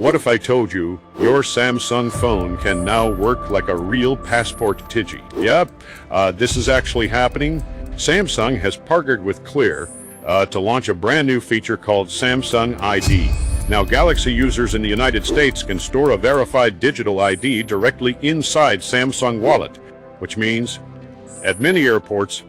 What if I told you your Samsung phone can now work like a real passport Tigi? Yep, this is actually happening. Samsung has partnered with Clear to launch a brand new feature called Samsung ID. Now, Galaxy users in the United States can store a verified digital ID directly inside Samsung Wallet, which means at many airports,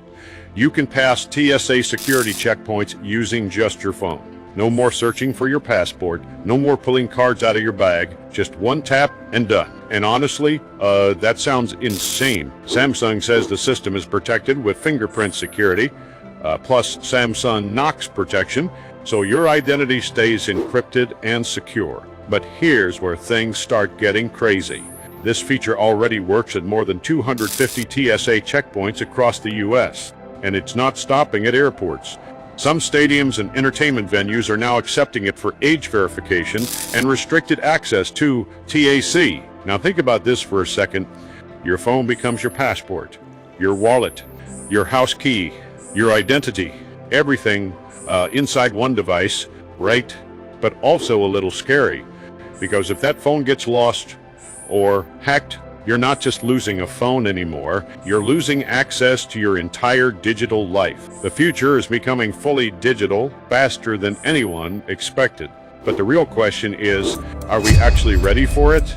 you can pass TSA security checkpoints using just your phone. No more searching for your passport, no more pulling cards out of your bag, just one tap and done. And honestly, that sounds insane. Samsung says the system is protected with fingerprint security, plus Samsung Knox protection, so your identity stays encrypted and secure. But here's where things start getting crazy. This feature already works at more than 250 TSA checkpoints across the US, and it's not stopping at airports. Some stadiums and entertainment venues are now accepting it for age verification and restricted access to TAC. Now think about this for a second. Your phone becomes your passport, your wallet, your house key, your identity, everything inside one device, right? But also a little scary, because if that phone gets lost or hacked, you're not just losing a phone anymore, you're losing access to your entire digital life. The future is becoming fully digital faster than anyone expected. But the real question is, are we actually ready for it?